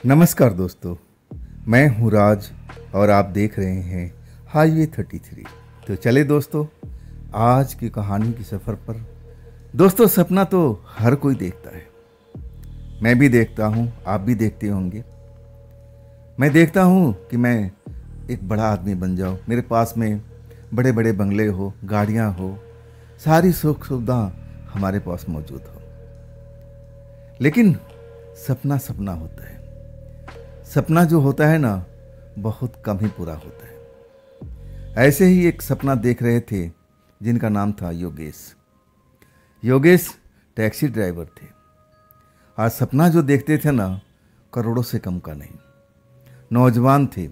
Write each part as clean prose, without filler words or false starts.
नमस्कार दोस्तों, मैं हूँ राज और आप देख रहे हैं हाईवे 33। तो चले दोस्तों, आज की कहानी की सफ़र पर। दोस्तों, सपना तो हर कोई देखता है। मैं भी देखता हूँ, आप भी देखते होंगे। मैं देखता हूँ कि मैं एक बड़ा आदमी बन जाऊँ, मेरे पास में बड़े बड़े बंगले हो, गाड़ियाँ हो, सारी सुख सुविधा हमारे पास मौजूद हो। लेकिन सपना सपना होता है। सपना जो होता है ना, बहुत कम ही पूरा होता है। ऐसे ही एक सपना देख रहे थे जिनका नाम था योगेश। योगेश टैक्सी ड्राइवर थे। आज सपना जो देखते थे ना, करोड़ों से कम का नहीं। नौजवान थे,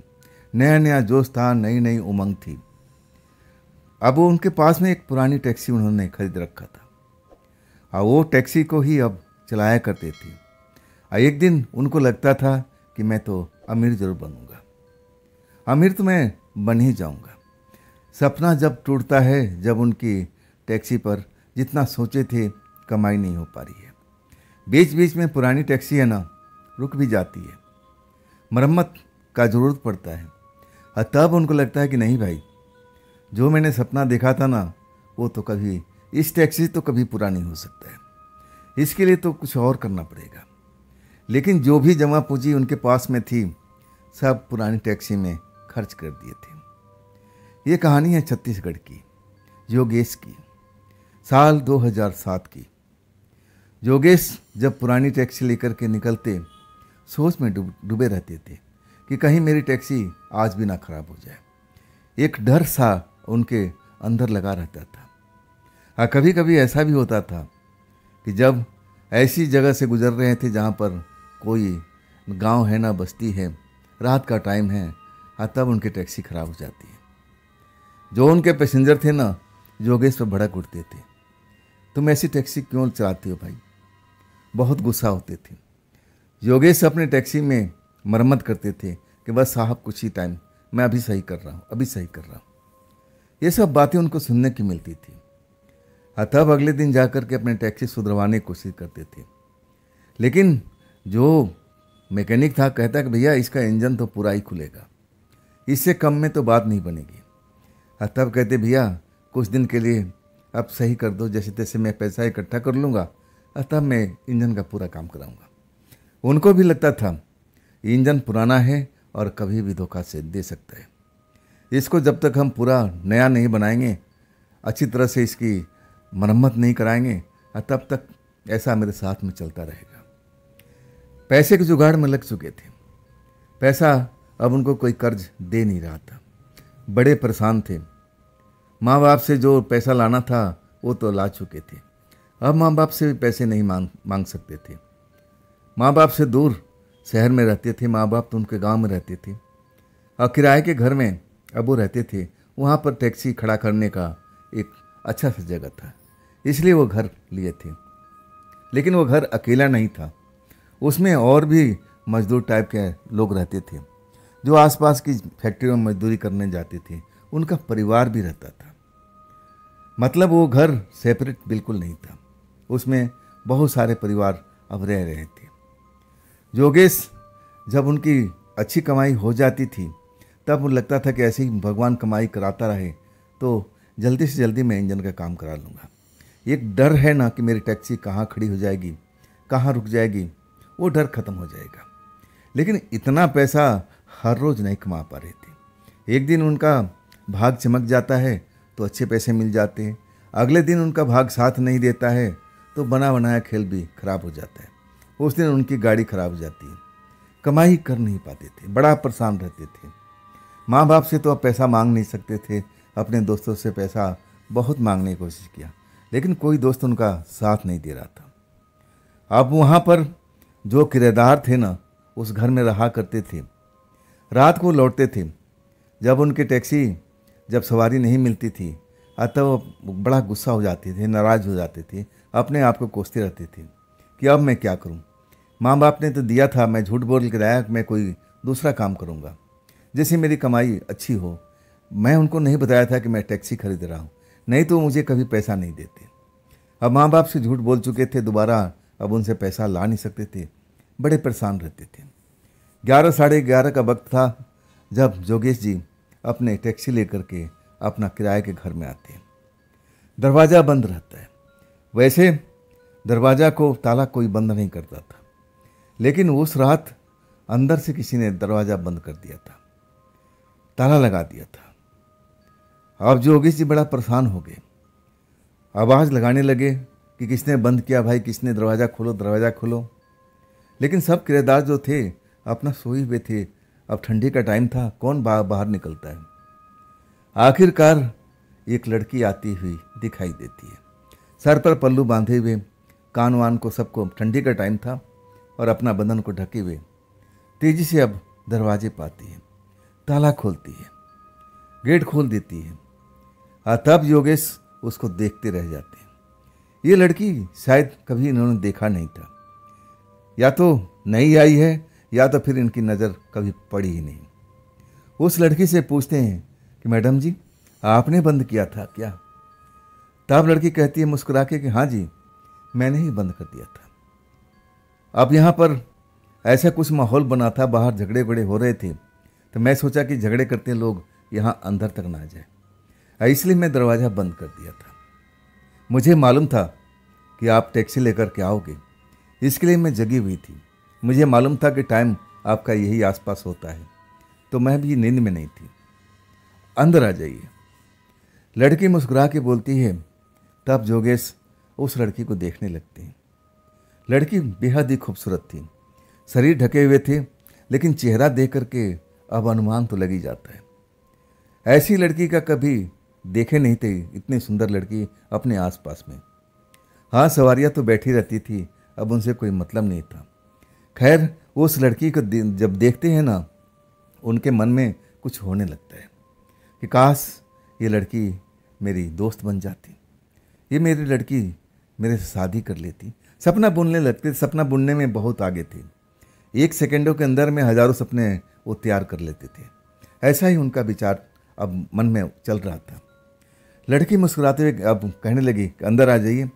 नया नया जोश था, नई नई उमंग थी। अब वो उनके पास में एक पुरानी टैक्सी उन्होंने खरीद रखा था और वो टैक्सी को ही अब चलाया करते थे। और एक दिन उनको लगता था कि मैं तो अमीर जरूर बनूंगा, अमीर तो मैं बन ही जाऊंगा। सपना जब टूटता है, जब उनकी टैक्सी पर जितना सोचे थे कमाई नहीं हो पा रही है। बीच बीच में पुरानी टैक्सी है ना, रुक भी जाती है, मरम्मत का ज़रूरत पड़ता है। और तब उनको लगता है कि नहीं भाई, जो मैंने सपना देखा था ना, वो तो कभी, इस टैक्सी तो कभी पूरा नहीं हो सकता है। इसके लिए तो कुछ और करना पड़ेगा। लेकिन जो भी जमा पूंजी उनके पास में थी, सब पुरानी टैक्सी में खर्च कर दिए थे। ये कहानी है छत्तीसगढ़ की, योगेश की, साल 2007 की। योगेश जब पुरानी टैक्सी लेकर के निकलते, सोच में डूबे रहते थे कि कहीं मेरी टैक्सी आज भी ना खराब हो जाए। एक डर सा उनके अंदर लगा रहता था। और कभी कभी ऐसा भी होता था कि जब ऐसी जगह से गुजर रहे थे जहाँ पर कोई गांव है ना बस्ती है, रात का टाइम है, और तब उनकी टैक्सी खराब हो जाती है। जो उनके पैसेंजर थे ना, योगेश पर भड़क उठते थे, तुम ऐसी टैक्सी क्यों चलाते हो भाई। बहुत गुस्सा होते थे। योगेश अपने टैक्सी में मरम्मत करते थे कि बस साहब कुछ ही टाइम, मैं अभी सही कर रहा हूँ, अभी सही कर रहा हूँ। ये सब बातें उनको सुनने की मिलती थी। तब अगले दिन जाकर के अपने टैक्सी सुधरवाने की कोशिश करते थे। लेकिन जो मैकेनिक था कहता कि भैया इसका इंजन तो पूरा ही खुलेगा, इससे कम में तो बात नहीं बनेगी। तब कहते भैया कुछ दिन के लिए अब सही कर दो, जैसे तैसे मैं पैसा इकट्ठा कर लूँगा, तब मैं इंजन का पूरा काम कराऊँगा। उनको भी लगता था इंजन पुराना है और कभी भी धोखा से दे सकता है। इसको जब तक हम पूरा नया नहीं बनाएंगे, अच्छी तरह से इसकी मरम्मत नहीं कराएंगे, तब तक ऐसा मेरे साथ में चलता रहेगा। पैसे के जुगाड़ में लग चुके थे। पैसा अब उनको कोई कर्ज दे नहीं रहा था। बड़े परेशान थे। माँ बाप से जो पैसा लाना था वो तो ला चुके थे। अब माँ बाप से भी पैसे नहीं मांग सकते थे। माँ बाप से दूर शहर में रहते थे, माँ बाप तो उनके गांव में रहते थे और किराए के घर में अब वो रहते थे। वहाँ पर टैक्सी खड़ा करने का एक अच्छा सा जगह था, इसलिए वो घर लिए थे। लेकिन वो घर अकेला नहीं था, उसमें और भी मजदूर टाइप के लोग रहते थे जो आसपास की फैक्ट्रियों में मजदूरी करने जाते थे। उनका परिवार भी रहता था। मतलब वो घर सेपरेट बिल्कुल नहीं था, उसमें बहुत सारे परिवार अब रह रहे थे। योगेश जब उनकी अच्छी कमाई हो जाती थी, तब उन्हें लगता था कि ऐसे ही भगवान कमाई कराता रहे तो जल्दी से जल्दी मैं इंजन का काम करा लूँगा। एक डर है ना कि मेरी टैक्सी कहाँ खड़ी हो जाएगी, कहाँ रुक जाएगी, वो डर खत्म हो जाएगा। लेकिन इतना पैसा हर रोज़ नहीं कमा पा रहे थे। एक दिन उनका भाग चमक जाता है तो अच्छे पैसे मिल जाते हैं, अगले दिन उनका भाग साथ नहीं देता है तो बना बनाया खेल भी खराब हो जाता है। उस दिन उनकी गाड़ी खराब हो जाती है, कमाई कर नहीं पाते थे, बड़ा परेशान रहते थे। माँ बाप से तो अब पैसा मांग नहीं सकते थे। अपने दोस्तों से पैसा बहुत मांगने की कोशिश किया, लेकिन कोई दोस्त उनका साथ नहीं दे रहा था। अब वहाँ पर जो किराएदार थे ना, उस घर में रहा करते थे। रात को लौटते थे, जब उनकी टैक्सी जब सवारी नहीं मिलती थी, तब वो बड़ा गुस्सा हो जाते थे, नाराज़ हो जाते थे, अपने आप को कोसते रहते थे कि अब मैं क्या करूं। माँ बाप ने तो दिया था, मैं झूठ बोल के लाया, मैं कोई दूसरा काम करूंगा जैसे मेरी कमाई अच्छी हो। मैं उनको नहीं बताया था कि मैं टैक्सी खरीद रहा हूँ, नहीं तो मुझे कभी पैसा नहीं देते। अब माँ बाप से झूठ बोल चुके थे, दोबारा अब उनसे पैसा ला नहीं सकते थे, बड़े परेशान रहते थे। 11 साढ़े 11 का वक्त था जब जोगेश जी अपने टैक्सी लेकर के अपना किराए के घर में आते हैं। दरवाज़ा बंद रहता है। वैसे दरवाज़ा को ताला कोई बंद नहीं करता था, लेकिन उस रात अंदर से किसी ने दरवाज़ा बंद कर दिया था, ताला लगा दिया था। अब जोगेश जी बड़ा परेशान हो गए, आवाज़ लगाने लगे कि किसने बंद किया भाई, किसने, दरवाज़ा खोलो दरवाज़ा खोलो। लेकिन सब किराएदार जो थे अपना सोए हुए थे। अब ठंडी का टाइम था, कौन बाहर निकलता है। आखिरकार एक लड़की आती हुई दिखाई देती है, सर पर पल्लू बांधे हुए, कान वान को सबको, ठंडी का टाइम था, और अपना बदन को ढके हुए तेजी से अब दरवाजे पाती है, ताला खोलती है, गेट खोल देती है। और तब योगेश उसको देखते रह जाते हैं। ये लड़की शायद कभी इन्होंने देखा नहीं था, या तो नई आई है या तो फिर इनकी नज़र कभी पड़ी ही नहीं। उस लड़की से पूछते हैं कि मैडम जी आपने बंद किया था क्या? तब लड़की कहती है मुस्कुरा के कि हाँ जी, मैंने ही बंद कर दिया था। अब यहाँ पर ऐसा कुछ माहौल बना था, बाहर झगड़े बड़े हो रहे थे, तो मैं सोचा कि झगड़े करते लोग यहाँ अंदर तक ना आ जाए, इसलिए मैं दरवाज़ा बंद कर दिया था। मुझे मालूम था कि आप टैक्सी लेकर के आओगे, इसके लिए मैं जगी हुई थी। मुझे मालूम था कि टाइम आपका यही आसपास होता है, तो मैं भी नींद में नहीं थी। अंदर आ जाइए, लड़की मुस्कुरा के बोलती है। तब जोगेश उस लड़की को देखने लगते हैं। लड़की बेहद ही खूबसूरत थी, शरीर ढके हुए थे, लेकिन चेहरा देख करके अब अनुमान तो लग ही जाता है। ऐसी लड़की का कभी देखे नहीं थे, इतनी सुंदर लड़की अपने आसपास में। हाँ, सवारियाँ तो बैठी रहती थी, अब उनसे कोई मतलब नहीं था। खैर, उस लड़की को जब देखते हैं ना, उनके मन में कुछ होने लगता है कि काश ये लड़की मेरी दोस्त बन जाती, ये मेरी लड़की मेरे से शादी कर लेती। सपना बुनने लगते, सपना बुनने में बहुत आगे थे। 1 सेकंडों के अंदर में हजारों सपने वो तैयार कर लेते थे। ऐसा ही उनका विचार अब मन में चल रहा था। लड़की मुस्कुराते हुए अब कहने लगी कि अंदर आ जाइए,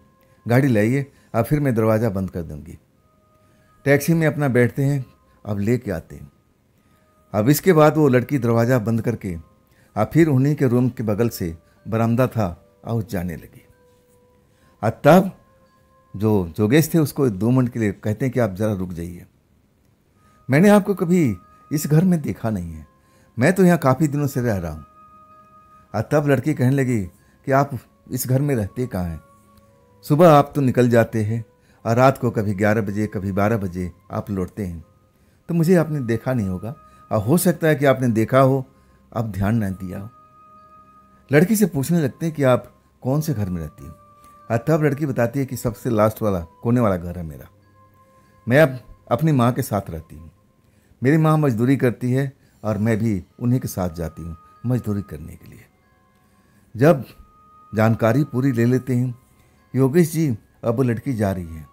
गाड़ी लाइए, अब फिर मैं दरवाज़ा बंद कर दूंगी। टैक्सी में अपना बैठते हैं, अब ले के आते हैं। अब इसके बाद वो लड़की दरवाज़ा बंद करके अब फिर उन्हीं के रूम के बगल से बरामदा था और जाने लगी। और तब जो जोगेश थे उसको 2 मिनट के लिए कहते हैं कि आप ज़रा रुक जाइए, मैंने आपको कभी इस घर में देखा नहीं है, मैं तो यहाँ काफ़ी दिनों से रह रहा हूँ। और तब लड़की कहने लगी कि आप इस घर में रहते कहाँ हैं? सुबह आप तो निकल जाते हैं और रात को कभी 11 बजे कभी 12 बजे आप लौटते हैं, तो मुझे आपने देखा नहीं होगा, और हो सकता है कि आपने देखा हो, आप ध्यान न दिया हो। लड़की से पूछने लगते हैं कि आप कौन से घर में रहती हैं? और तब लड़की बताती है कि सबसे लास्ट वाला कोने वाला घर है मेरा। मैं अब अपनी माँ के साथ रहती हूँ। मेरी माँ मजदूरी करती है और मैं भी उन्हीं के साथ जाती हूँ मजदूरी करने के लिए। जब जानकारी पूरी ले लेते हैं, योगेश जी अब वो लड़की जा रही है,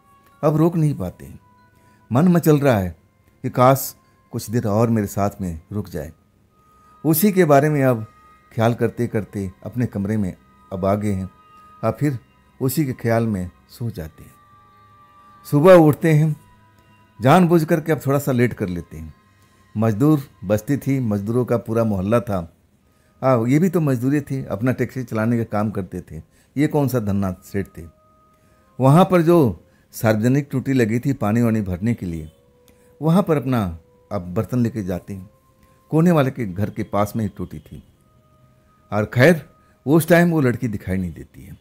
अब रोक नहीं पाते हैं। मन में चल रहा है कि काश कुछ देर और मेरे साथ में रुक जाए। उसी के बारे में अब ख्याल करते करते अपने कमरे में अब आ गए हैं, और फिर उसी के ख्याल में सो जाते हैं। सुबह उठते हैं, जानबूझ करके अब थोड़ा सा लेट कर लेते हैं। मजदूर बस्ती थी, मजदूरों का पूरा मोहल्ला था। ये भी तो मजदूरी थी, अपना टैक्सी चलाने का काम करते थे, ये कौन सा धन्ना सेठ थे। वहाँ पर जो सार्वजनिक टूटी लगी थी पानी वानी भरने के लिए, वहाँ पर अपना अब बर्तन लेके जाते हैं। कोने वाले के घर के पास में ही टूटी थी। और खैर उस टाइम वो लड़की दिखाई नहीं देती है।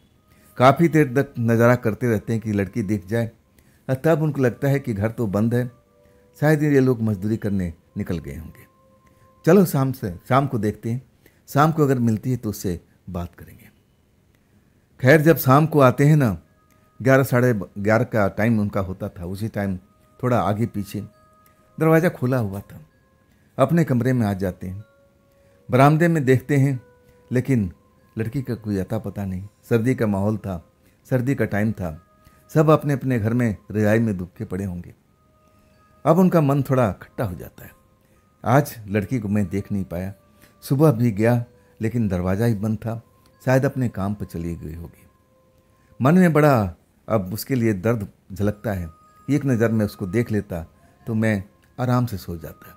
काफ़ी देर तक नज़ारा करते रहते हैं कि लड़की दिख जाए, और तब उनको लगता है कि घर तो बंद है, शायद ये लोग मजदूरी करने निकल गए होंगे। चलो शाम को देखते हैं, शाम को अगर मिलती है तो उससे बात करेंगे। खैर जब शाम को आते हैं ना, 11 साढ़े 11 का टाइम उनका होता था, उसी टाइम थोड़ा आगे पीछे दरवाज़ा खुला हुआ था। अपने कमरे में आ जाते हैं, बरामदे में देखते हैं, लेकिन लड़की का कोई अता पता नहीं। सर्दी का माहौल था, सर्दी का टाइम था, सब अपने अपने घर में रजाई में दुबके पड़े होंगे। अब उनका मन थोड़ा खट्टा हो जाता है। आज लड़की को मैं देख नहीं पाया, सुबह भी गया लेकिन दरवाज़ा ही बंद था, शायद अपने काम पर चली गई होगी। मन में बड़ा अब उसके लिए दर्द झलकता है। एक नज़र में उसको देख लेता तो मैं आराम से सो जाता।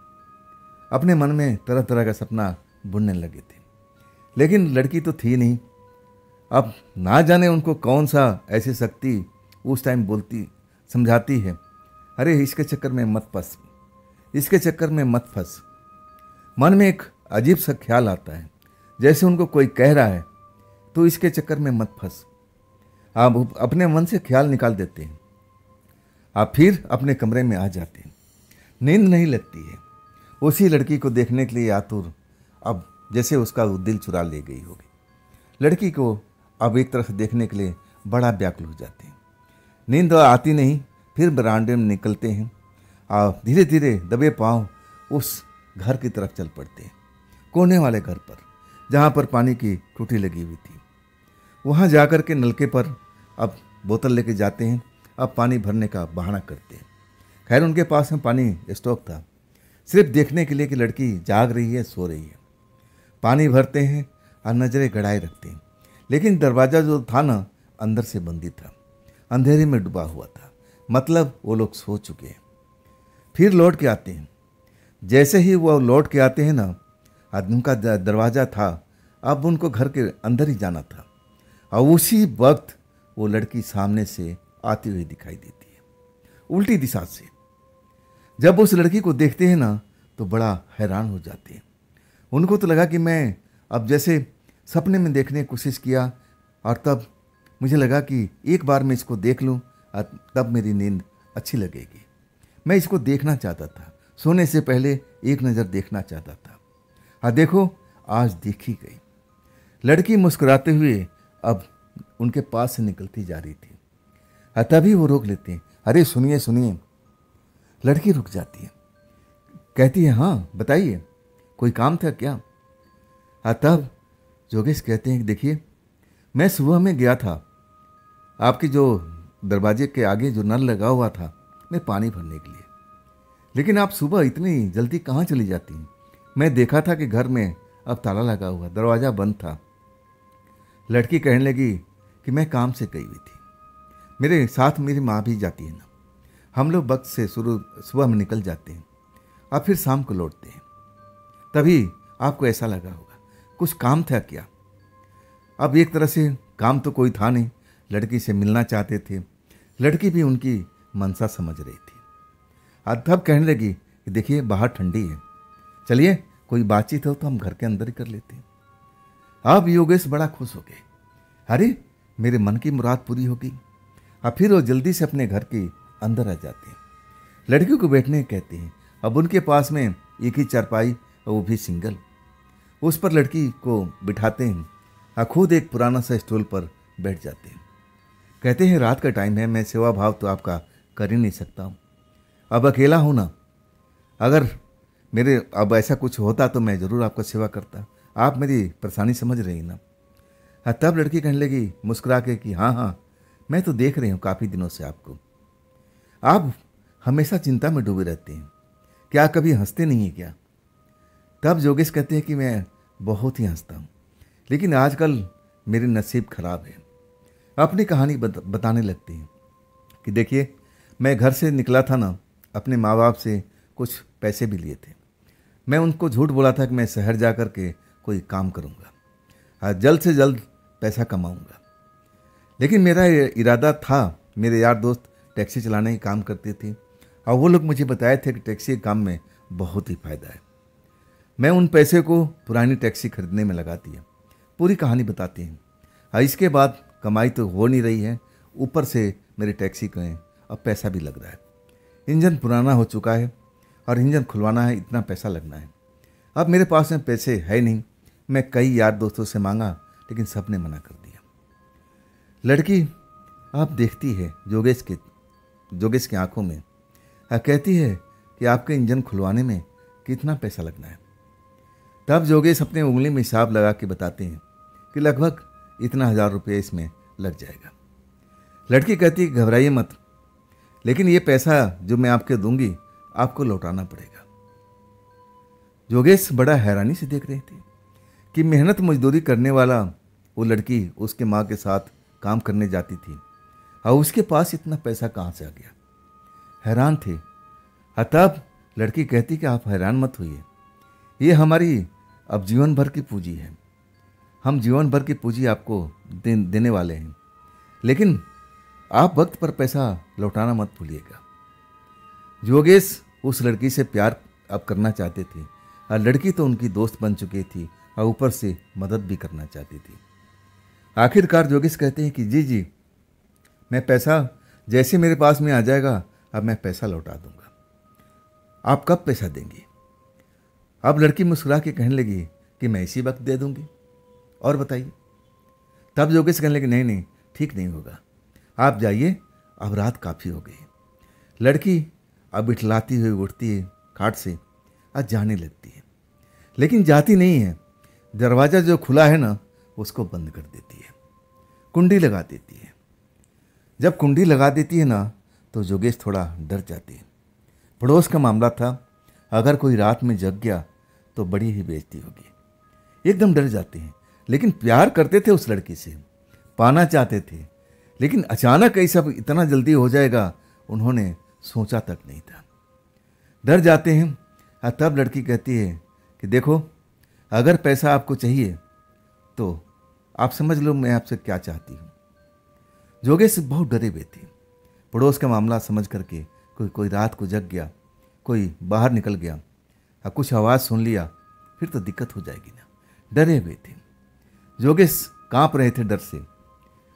अपने मन में तरह तरह का सपना बुनने लगे थे। लेकिन लड़की तो थी नहीं। अब ना जाने उनको कौन सा ऐसी शक्ति उस टाइम बोलती समझाती है, अरे इसके चक्कर में मत फंस, इसके चक्कर में मत फंस। मन में एक अजीब सा ख्याल आता है, जैसे उनको कोई कह रहा है तो इसके चक्कर में मत फंस। आप अपने मन से ख्याल निकाल देते हैं। आप फिर अपने कमरे में आ जाते हैं। नींद नहीं लगती है। उसी लड़की को देखने के लिए आतुर, अब जैसे उसका दिल चुरा ले गई होगी। लड़की को अब एक तरफ देखने के लिए बड़ा व्याकुल हो जाते हैं। नींद आती नहीं, फिर बरामदे में निकलते हैं। आप धीरे धीरे दबे पांव उस घर की तरफ चल पड़ते हैं, कोने वाले घर पर जहाँ पर पानी की टूटी लगी हुई थी। वहाँ जाकर के नलके पर अब बोतल लेके जाते हैं। अब पानी भरने का बहाना करते हैं। खैर उनके पास में पानी स्टॉक था, सिर्फ देखने के लिए कि लड़की जाग रही है सो रही है। पानी भरते हैं और नजरें गड़ाए रखते हैं। लेकिन दरवाज़ा जो था ना, अंदर से बंदी था, अंधेरे में डूबा हुआ था। मतलब वो लोग सो चुके हैं। फिर लौट के आते हैं। जैसे ही वो लौट के आते हैं ना, उनका दरवाज़ा था, अब उनको घर के अंदर ही जाना था। और उसी वक्त वो लड़की सामने से आती हुई दिखाई देती है, उल्टी दिशा से। जब उस लड़की को देखते हैं ना तो बड़ा हैरान हो जाते हैं। उनको तो लगा कि मैं अब जैसे सपने में देखने की कोशिश किया, और तब मुझे लगा कि एक बार मैं इसको देख लूं और तब मेरी नींद अच्छी लगेगी। मैं इसको देखना चाहता था, सोने से पहले एक नज़र देखना चाहता था। हाँ देखो, आज देखी गई। लड़की मुस्कुराते हुए अब उनके पास से निकलती जा रही थी। तभी वो रोक लेते हैं, अरे सुनिए सुनिए। लड़की रुक जाती है, कहती है हाँ बताइए, कोई काम था क्या? तब जोगेश कहते हैं कि देखिए, मैं सुबह में गया था आपके जो दरवाजे के आगे जो नल लगा हुआ था, मैं पानी भरने के लिए। लेकिन आप सुबह इतनी जल्दी कहाँ चली जाती हैं? मैं देखा था कि घर में अब ताला लगा हुआ, दरवाज़ा बंद था। लड़की कहने लगी कि मैं काम से गई हुई थी, मेरे साथ मेरी माँ भी जाती है ना। हम लोग वक्त से सुबह में निकल जाते हैं और फिर शाम को लौटते हैं। तभी आपको ऐसा लगा होगा कुछ काम था क्या? अब एक तरह से काम तो कोई था नहीं, लड़की से मिलना चाहते थे। लड़की भी उनकी मनसा समझ रही थी। तब कहने लगी कि देखिए बाहर ठंडी है, चलिए कोई बातचीत हो तो हम घर के अंदर ही कर लेते हैं। अब योगेश बड़ा खुश हो गए, अरे मेरे मन की मुराद पूरी होगी। अब फिर वो जल्दी से अपने घर के अंदर आ जाते हैं। लड़की को बैठने कहते हैं। अब उनके पास में एक ही चारपाई, वो भी सिंगल, उस पर लड़की को बिठाते हैं। खुद एक पुराना सा स्टूल पर बैठ जाते हैं। कहते हैं रात का टाइम है, मैं सेवा भाव तो आपका कर ही नहीं सकता हूँ। अब अकेला हूँ ना, अगर मेरे अब ऐसा कुछ होता तो मैं ज़रूर आपका सेवा करता। आप मेरी परेशानी समझ रही ना? तब लड़की कहने लगी मुस्कुरा के कि हाँ हाँ, मैं तो देख रही हूँ काफ़ी दिनों से आपको। आप हमेशा चिंता में डूबे रहते हैं, क्या कभी हंसते नहीं हैं क्या? तब जोगेश कहते हैं कि मैं बहुत ही हंसता हूँ, लेकिन आजकल मेरे नसीब खराब है। अपनी कहानी बताने लगते हैं कि देखिए, मैं घर से निकला था ना, अपने माँ बाप से कुछ पैसे भी लिए थे। मैं उनको झूठ बोला था कि मैं शहर जा कर के कोई काम करूँगा, जल्द से जल्द पैसा कमाऊँगा। लेकिन मेरा इरादा था, मेरे यार दोस्त टैक्सी चलाने का काम करते थे और वो लोग मुझे बताए थे कि टैक्सी के काम में बहुत ही फ़ायदा है। मैं उन पैसे को पुरानी टैक्सी खरीदने में लगा दिया। पूरी कहानी बताते हैं। इसके बाद कमाई तो हो नहीं रही है, ऊपर से मेरी टैक्सी का अब पैसा भी लग रहा है। इंजन पुराना हो चुका है और इंजन खुलवाना है, इतना पैसा लगना है। अब मेरे पास में पैसे है नहीं। मैं कई यार दोस्तों से मांगा, लेकिन सब ने मना कर दिया। लड़की आप देखती है जोगेश की आंखों में, कहती है कि आपके इंजन खुलवाने में कितना पैसा लगना है। तब जोगेश अपने उंगली में हिसाब लगा के बताते हैं कि लगभग इतना 1000 रुपये इसमें लग जाएगा। लड़की कहती है घबराइए मत, लेकिन ये पैसा जो मैं आपके दूंगी आपको लौटाना पड़ेगा। जोगेश बड़ा हैरानी से देख रहे थे कि मेहनत मजदूरी करने वाला वो लड़की उसके माँ के साथ काम करने जाती थी और उसके पास इतना पैसा कहाँ से आ गया। हैरान थे। तब लड़की कहती कि आप हैरान मत होइए, ये हमारी अब जीवन भर की पूंजी है। हम जीवन भर की पूंजी आपको देने वाले हैं, लेकिन आप वक्त पर पैसा लौटाना मत भूलिएगा। योगेश उस लड़की से प्यार अब करना चाहते थे और लड़की तो उनकी दोस्त बन चुकी थी और ऊपर से मदद भी करना चाहती थी। आखिरकार योगेश कहते हैं कि जी जी, मैं पैसा जैसे मेरे पास में आ जाएगा अब मैं पैसा लौटा दूंगा। आप कब पैसा देंगी? अब लड़की मुस्कुरा के कहने लगी कि मैं इसी वक्त दे दूंगी, और बताइए। तब योगेश कहने लगे नहीं नहीं, ठीक नहीं होगा, आप जाइए, अब रात काफ़ी हो गई। लड़की अब इठलाती हुई उठती है खाट से और जाने लगती है, लेकिन जाती नहीं है। दरवाज़ा जो खुला है ना उसको बंद कर देती है, कुंडी लगा देती है। जब कुंडी लगा देती है ना तो योगेश थोड़ा डर जाती है। पड़ोस का मामला था, अगर कोई रात में जग गया तो बड़ी ही बेइज्जती होगी। एकदम डर जाते हैं, लेकिन प्यार करते थे उस लड़की से, पाना चाहते थे, लेकिन अचानक ये सब इतना जल्दी हो जाएगा उन्होंने सोचा तक नहीं था। डर जाते हैं और तब लड़की कहती है कि देखो, अगर पैसा आपको चाहिए तो आप समझ लो मैं आपसे क्या चाहती हूँ। योगेश बहुत डरे हुए थे। पड़ोस का मामला समझ करके कोई रात को जग गया, कोई बाहर निकल गया और कुछ आवाज़ सुन लिया, फिर तो दिक्कत हो जाएगी ना। डरे हुए थे, योगेश कांप रहे थे डर से,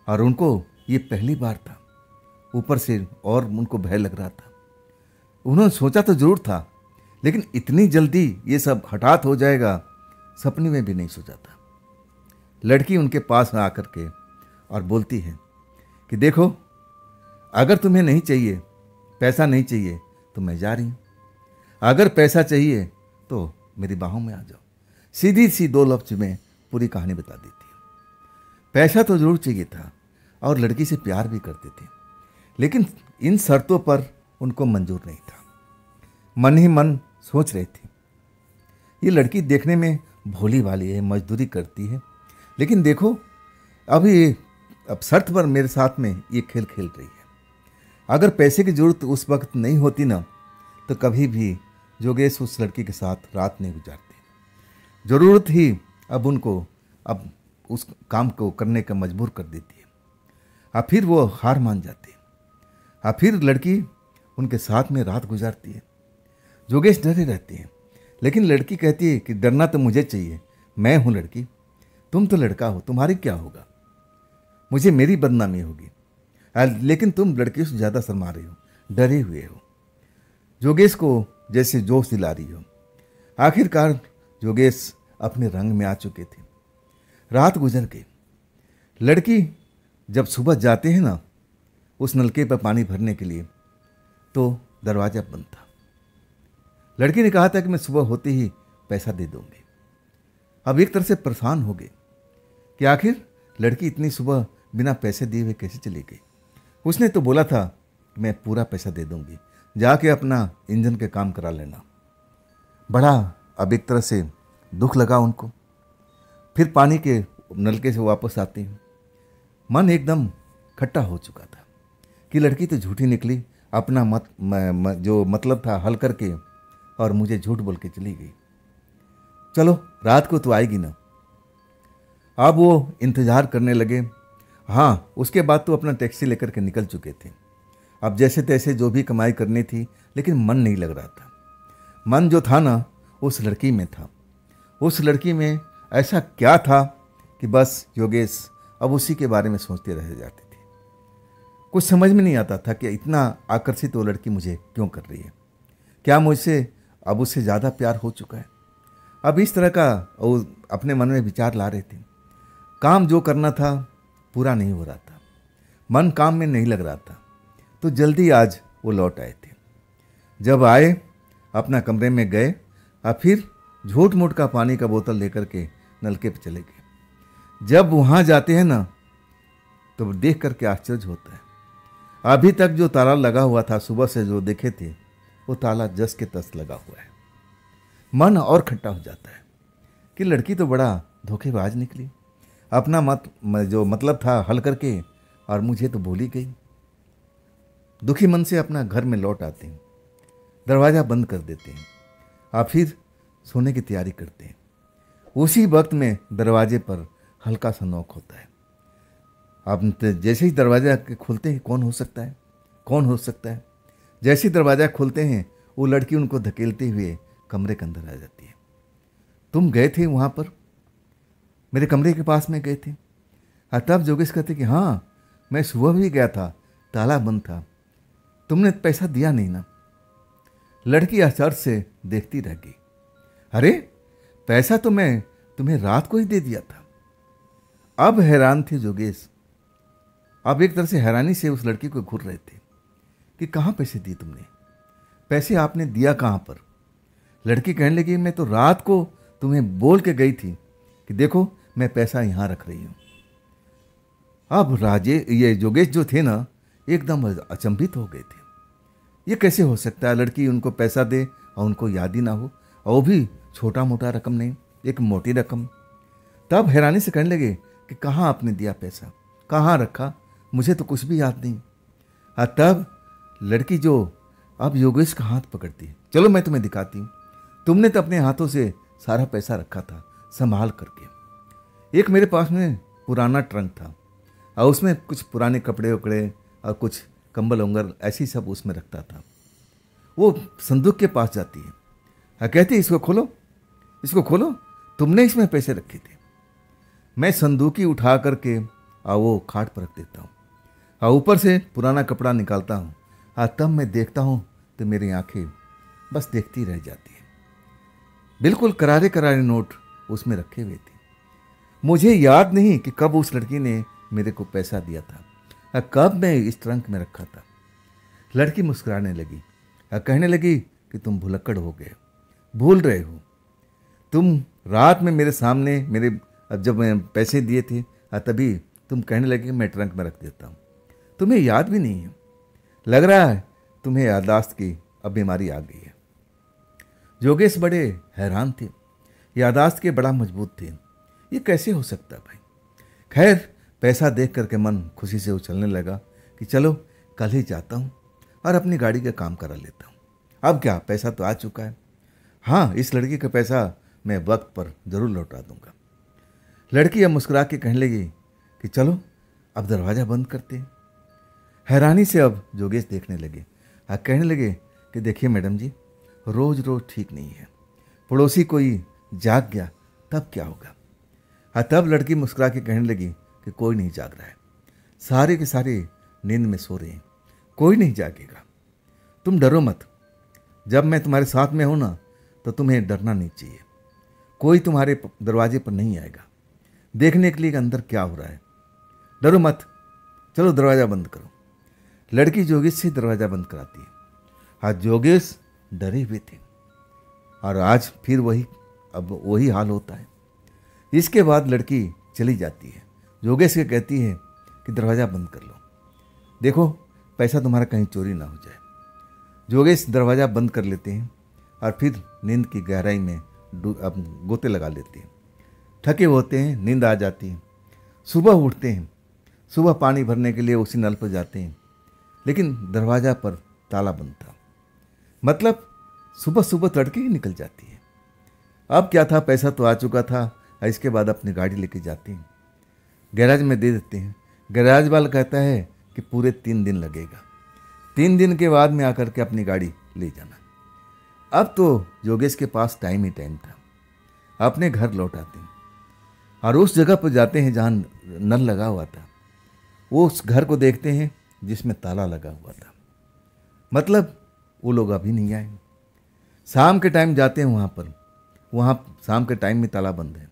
और उनको ये पहली बार था, ऊपर से और उनको भय लग रहा था। उन्होंने सोचा तो जरूर था, लेकिन इतनी जल्दी ये सब हठात हो जाएगा सपने में भी नहीं सोचा था। लड़की उनके पास आकर के और बोलती है कि देखो, अगर तुम्हें नहीं चाहिए, पैसा नहीं चाहिए तो मैं जा रही हूँ, अगर पैसा चाहिए तो मेरी बाहों में आ जाओ। सीधी सी 2 लफ्ज में पूरी कहानी बता देती है। पैसा तो जरूर चाहिए था और लड़की से प्यार भी करते थे, लेकिन इन शर्तों पर उनको मंजूर नहीं था। मन ही मन सोच रहे थे, ये लड़की देखने में भोली भाली है, मजदूरी करती है, लेकिन देखो अब शर्त पर मेरे साथ में ये खेल खेल रही है। अगर पैसे की जरूरत उस वक्त नहीं होती ना तो कभी भी योगेश उस लड़की के साथ रात नहीं गुजारते। ज़रूरत ही अब उनको अब उस काम को करने का मजबूर कर देती है, और फिर वो हार मान जाते हैं, और फिर लड़की उनके साथ में रात गुजारती है। योगेश डरे रहते हैं, लेकिन लड़की कहती है कि डरना तो मुझे चाहिए, मैं हूँ लड़की, तुम तो लड़का हो, तुम्हारी क्या होगा, मुझे मेरी बदनामी होगी, लेकिन तुम लड़की से ज़्यादा शर्मा रही हो, डरे हुए हो। योगेश को जैसे जोश दिला रही हो। आखिरकार योगेश अपने रंग में आ चुके थे। रात गुजर गई। लड़की जब सुबह जाते हैं ना उस नलके पर पानी भरने के लिए, तो दरवाज़ा बंद था। लड़की ने कहा था कि मैं सुबह होते ही पैसा दे दूंगी। अब एक तरह से परेशान हो गए कि आखिर लड़की इतनी सुबह बिना पैसे दिए हुए कैसे चली गई। उसने तो बोला था कि मैं पूरा पैसा दे दूंगी, जाके अपना इंजन के काम करा लेना। बड़ा अब एक तरह से दुख लगा उनको। फिर पानी के नलके से वापस आते हैं, मन एकदम खट्टा हो चुका था कि लड़की तो झूठी निकली, अपना जो मतलब था हल करके और मुझे झूठ बोल के चली गई। चलो रात को तो आएगी ना। अब वो इंतज़ार करने लगे। हाँ, उसके बाद तो अपना टैक्सी लेकर के निकल चुके थे। अब जैसे तैसे जो भी कमाई करनी थी, लेकिन मन नहीं लग रहा था। मन जो था ना उस लड़की में था। उस लड़की में ऐसा क्या था कि बस योगेश अब उसी के बारे में सोचते रह जाते थे। कुछ समझ में नहीं आता था कि इतना आकर्षित वो लड़की मुझे क्यों कर रही है। क्या मुझसे अब उससे ज़्यादा प्यार हो चुका है? अब इस तरह का वो अपने मन में विचार ला रहे थे। काम जो करना था पूरा नहीं हो रहा था, मन काम में नहीं लग रहा था। तो जल्दी आज वो लौट आए थे। जब आए अपना कमरे में गए और फिर झूठ मूठ का पानी का बोतल लेकर के नलके पे चले गए। जब वहाँ जाते हैं ना तो देख करके आश्चर्य होता है। अभी तक जो ताला लगा हुआ था, सुबह से जो देखे थे, वो ताला जस के तस लगा हुआ है। मन और खट्टा हो जाता है कि लड़की तो बड़ा धोखेबाज निकली, अपना जो मतलब था हल करके और मुझे तो भूल ही गई। दुखी मन से अपना घर में लौट आते हैं, दरवाज़ा बंद कर देते हैं और फिर सोने की तैयारी करते हैं। उसी वक्त में दरवाजे पर हल्का सा नॉक होता है। अब जैसे ही दरवाजा खुलते हैं, कौन हो सकता है, कौन हो सकता है? जैसे ही दरवाज़ा खोलते हैं, वो लड़की उनको धकेलते हुए कमरे के अंदर आ जाती है। तुम गए थे वहाँ पर, मेरे कमरे के पास में गए थे? तब जोगेश कहते कि हाँ, मैं सुबह भी गया था, ताला बंद था, तुमने पैसा दिया नहीं ना। लड़की आश्चर्य से देखती रह गई। अरे, पैसा तो मैं तुम्हें रात को ही दे दिया था। अब हैरान थे जोगेश। अब एक तरह से हैरानी से उस लड़की को घूर रहे थे कि कहाँ पैसे दिए तुमने, पैसे आपने दिया कहाँ पर? लड़की कहने लगी, मैं तो रात को तुम्हें बोल के गई थी कि देखो मैं पैसा यहाँ रख रही हूँ। अब ये जोगेश जो थे ना, एकदम अचंभित हो गए थे। ये कैसे हो सकता है, लड़की उनको पैसा दे और उनको याद ही ना हो, और वो भी छोटा मोटा रकम नहीं, एक मोटी रकम। तब हैरानी से कहने लगे कि कहाँ आपने दिया पैसा, कहाँ रखा, मुझे तो कुछ भी याद नहीं। तब लड़की जो अब योगेश का हाथ पकड़ती है, चलो मैं तुम्हें दिखाती हूँ, तुमने तो अपने हाथों से सारा पैसा रखा था संभाल करके। एक मेरे पास में पुराना ट्रंक था और उसमें कुछ पुराने कपड़े वपड़े और कुछ कंबल उंगल ऐसी सब उसमें रखता था। वो संदूक के पास जाती है, कहती इसको खोलो, इसको खोलो, तुमने इसमें पैसे रखे थे। मैं संदूकी उठा करके और वो खाट पर रख देता हूँ और ऊपर से पुराना कपड़ा निकालता हूँ। तब मैं देखता हूँ तो मेरी आंखें बस देखती रह जाती है। बिल्कुल करारे करारे नोट उसमें रखे हुए थे। मुझे याद नहीं कि कब उस लड़की ने मेरे को पैसा दिया था, कब मैं इस ट्रंक में रखा था। लड़की मुस्कुराने लगी, कहने लगी कि तुम भुलक्कड़ हो गए, भूल रहे हो। तुम रात में मेरे सामने जब मैं पैसे दिए थे तभी तुम कहने लगे मैं ट्रंक में रख देता हूँ। तुम्हें याद भी नहीं है, लग रहा है तुम्हें याददाश्त की अब बीमारी आ गई है। जोगेश बड़े हैरान थे, याददाश्त के बड़ा मजबूत थे, ये कैसे हो सकता भाई। खैर, पैसा देख करके मन खुशी से उछलने लगा कि चलो कल ही जाता हूँ और अपनी गाड़ी का काम करा लेता हूँ। अब क्या, पैसा तो आ चुका है। हाँ, इस लड़की का पैसा मैं वक्त पर ज़रूर लौटा दूंगा। लड़की अब मुस्कुरा के कहने लगी कि चलो अब दरवाज़ा बंद करते हैं। हैरानी से अब जोगेश देखने लगे, कहने लगे कि देखिए मैडम जी, रोज़ रोज़ ठीक नहीं है, पड़ोसी कोई जाग गया तब क्या होगा। तब लड़की मुस्कुरा के कहने लगी कि कोई नहीं जाग रहा है, सारे के सारे नींद में सो रहे हैं, कोई नहीं जागेगा, तुम डरो मत। जब मैं तुम्हारे साथ में हूं ना तो तुम्हें डरना नहीं चाहिए। कोई तुम्हारे दरवाजे पर नहीं आएगा देखने के लिए कि अंदर क्या हो रहा है। डरो मत, चलो दरवाज़ा बंद करो। लड़की जोगेश से दरवाज़ा बंद कराती है। आज जोगेश डरे हुए थे और आज फिर अब वही हाल होता है। इसके बाद लड़की चली जाती है, जोगेश से कहती है कि दरवाज़ा बंद कर लो, देखो पैसा तुम्हारा कहीं चोरी ना हो जाए। जोगेश दरवाज़ा बंद कर लेते हैं और फिर नींद की गहराई में गोते लगा लेते हैं। थके होते हैं, नींद आ जाती है। सुबह उठते हैं, सुबह पानी भरने के लिए उसी नल पर जाते हैं, लेकिन दरवाज़ा पर ताला बंद था। मतलब सुबह सुबह तड़के ही निकल जाती है। अब क्या था, पैसा तो आ चुका था। इसके बाद अपनी गाड़ी लेके जाते हैं, गैराज में दे देते हैं। गैराज वाला कहता है कि पूरे 3 दिन लगेगा, 3 दिन के बाद में आकर के अपनी गाड़ी ले जाना। अब तो योगेश के पास टाइम ही टाइम था। अपने घर लौट आते हैं और उस जगह पर जाते हैं जहाँ नल लगा हुआ था। वो उस घर को देखते हैं जिसमें ताला लगा हुआ था। मतलब वो लोग अभी नहीं आए। शाम के टाइम जाते हैं वहाँ शाम के टाइम में ताला बंद है।